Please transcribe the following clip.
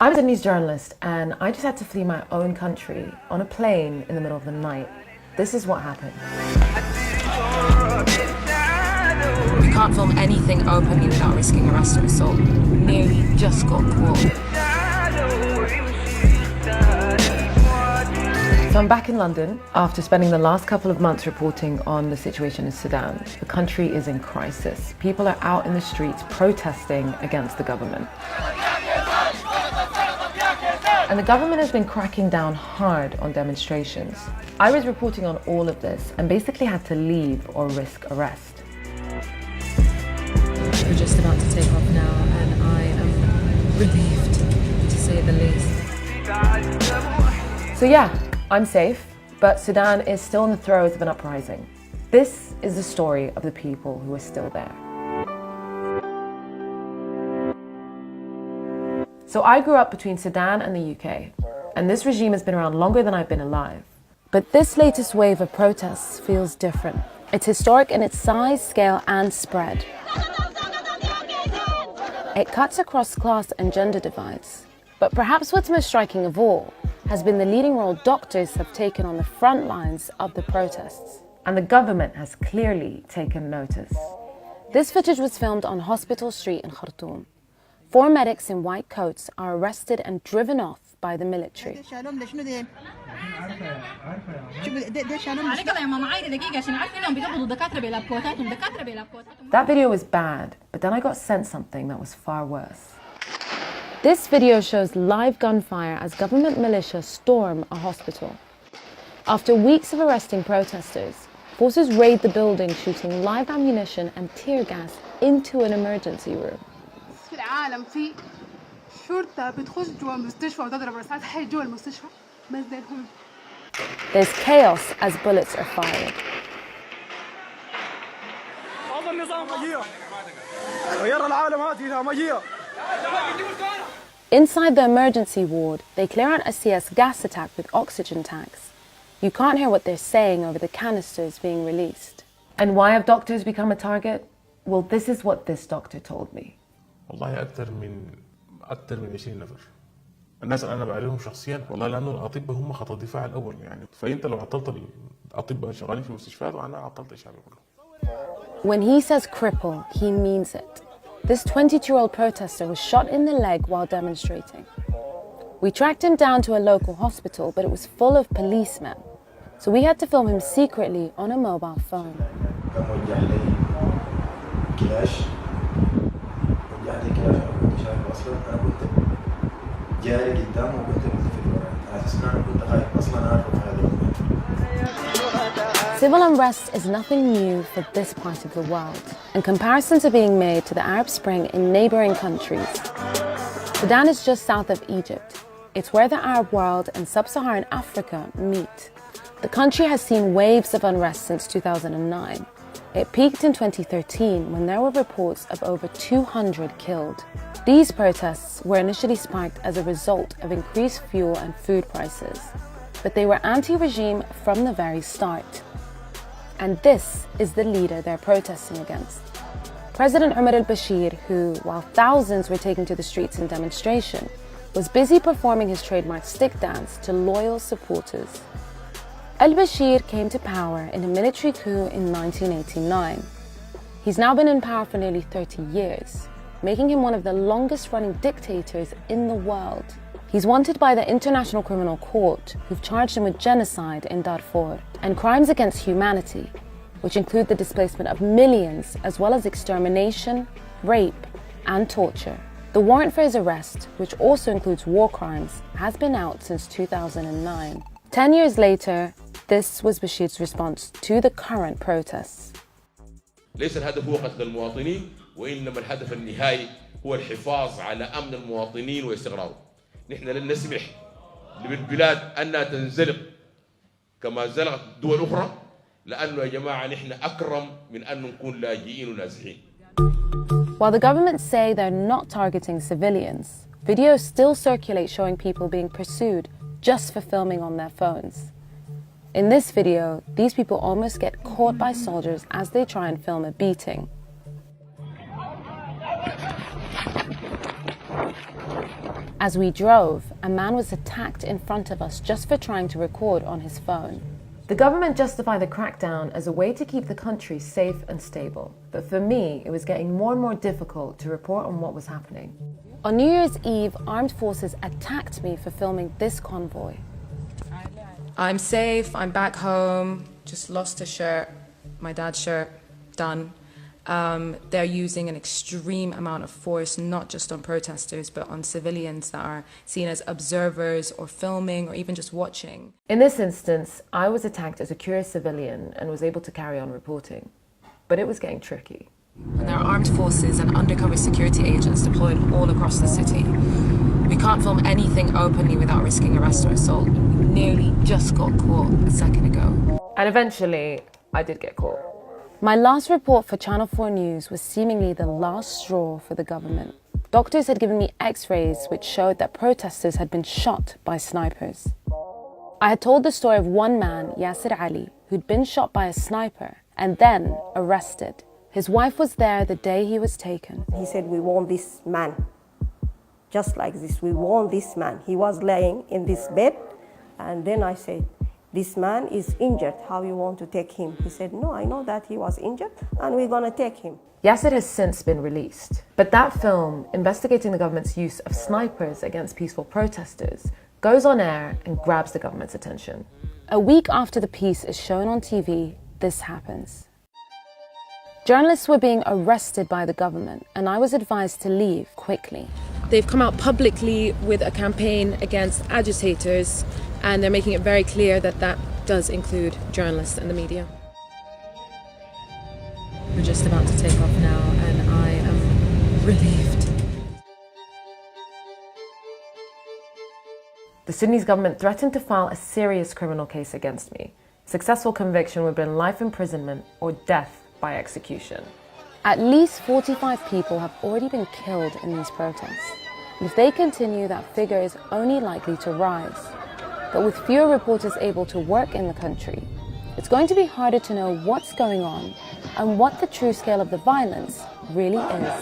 I was a news journalist and I just had to flee my own country on a plane in the middle of the night. This is what happened. We can't film anything openly without risking arrest or assault. Nearly just got caught. So I'm back in London after spending the last couple of months reporting on the situation in Sudan. The country is in crisis. People are out in the streets protesting against the government. And the government has been cracking down hard on demonstrations. I was reporting on all of this and basically had to leave or risk arrest. We're just about to take off now and I am relieved, to say the least. So yeah, I'm safe, but Sudan is still in the throes of an uprising. This is the story of the people who are still there. So I grew up between Sudan and the UK, and this regime has been around longer than I've been alive. But this latest wave of protests feels different. It's historic in its size, scale, and spread. It cuts across class and gender divides. But perhaps what's most striking of all has been the leading role doctors have taken on the front lines of the protests. And the government has clearly taken notice. This footage was filmed on Hospital Street in Khartoum. 4 medics in white coats are arrested and driven off by the military. That video was bad, but then I got sent something that was far worse. This video shows live gunfire as government militia storm a hospital. After weeks of arresting protesters, forces raid the building, shooting live ammunition and tear gas into an emergency room. العالم في شرطة بتخش جوا المستشفى وتضرب رصاص حي جوا المستشفى بس ده الهم. There's chaos as bullets are fired. هذا النظام مجيء ويرى العالم هذه مجيء. Inside the emergency ward, they clear out I.S.H.S gas attack with oxygen tanks. You can't hear what they're saying over the canisters being released. And why have doctors become a target? Well, this is what this doctor told me. والله أكثر من 20 نفر. الناس اللي أنا بعرفهم شخصيا والله لأنه الأطباء هم خط الدفاع الأول يعني فأنت لو عطلت الأطباء شغالين في المستشفيات وأنا عطلت الشعب كله. When he says cripple, he means it. This 22-year-old protester was shot in the leg while demonstrating. We tracked him down to a local hospital, but it was full of policemen. So we had to film him secretly on a mobile phone. Civil unrest is nothing new for this part of the world, and comparisons are being made to the Arab Spring in neighboring countries. Sudan is just south of Egypt. It's where the Arab world and sub-Saharan Africa meet. The country has seen waves of unrest since 2009. It peaked in 2013 when there were reports of over 200 killed. These protests were initially sparked as a result of increased fuel and food prices, but they were anti-regime from the very start. And this is the leader they're protesting against. President Omar al-Bashir, who, while thousands were taking to the streets in demonstration, was busy performing his trademark stick dance to loyal supporters. Al-Bashir came to power in a military coup in 1989. He's now been in power for nearly 30 years, making him one of the longest-running dictators in the world. He's wanted by the International Criminal Court, who've charged him with genocide in Darfur and crimes against humanity, which include the displacement of millions, as well as extermination, rape, and torture. The warrant for his arrest, which also includes war crimes, has been out since 2009. 10 years later, this was Bashir's response to the current protests. ليس الهدف هو قتل المواطنين وإنما الهدف النهائي هو الحفاظ على أمن المواطنين واستقرارهم. نحن لن نسمح للبلاد أنها تنزلق كما زلقت دول أخرى لأنه يا جماعة نحن أكرم من أن نكون لاجئين ونازحين. While the governments say they're not targeting civilians, videos still circulate showing people being pursued just for filming on their phones. In this video, these people almost get caught by soldiers as they try and film a beating. As we drove, a man was attacked in front of us just for trying to record on his phone. The government justified the crackdown as a way to keep the country safe and stable. But for me, it was getting more and more difficult to report on what was happening. On New Year's Eve, armed forces attacked me for filming this convoy. I'm safe, I'm back home, just lost a shirt, my dad's shirt, done. They're using an extreme amount of force, not just on protesters, but on civilians that are seen as observers or filming or even just watching. In this instance, I was attacked as a curious civilian and was able to carry on reporting. But it was getting tricky. There are armed forces and undercover security agents deployed all across the city. We can't film anything openly without risking arrest or assault. We nearly just got caught a second ago. And eventually, I did get caught. My last report for Channel 4 News was seemingly the last straw for the government. Doctors had given me x-rays which showed that protesters had been shot by snipers. I had told the story of one man, I.S.H.S, Ali, who'd been shot by a sniper and then arrested. His wife was there the day he was taken. He said, "We want this man." Just like this, we want this man. He was laying in this bed, and then I said, "This man is injured, how you want to take him?" He said, "No, I know that he was injured and we're gonna take him." I.S.H.S has since been released. But that film, investigating the government's use of snipers against peaceful protesters, goes on air and grabs the government's attention. A week after the piece is shown on TV, this happens. Journalists were being arrested by the government and I was advised to leave quickly. They've come out publicly with a campaign against agitators, and they're making it very clear that that does include journalists and the media. We're just about to take off now and I am relieved. The Sudanese government threatened to file a serious criminal case against me. Successful conviction would bring life imprisonment or death by execution. At least 45 people have already been killed in these protests. If they continue, that figure is only likely to rise. But with fewer reporters able to work in the country, it's going to be harder to know what's going on and what the true scale of the violence really is.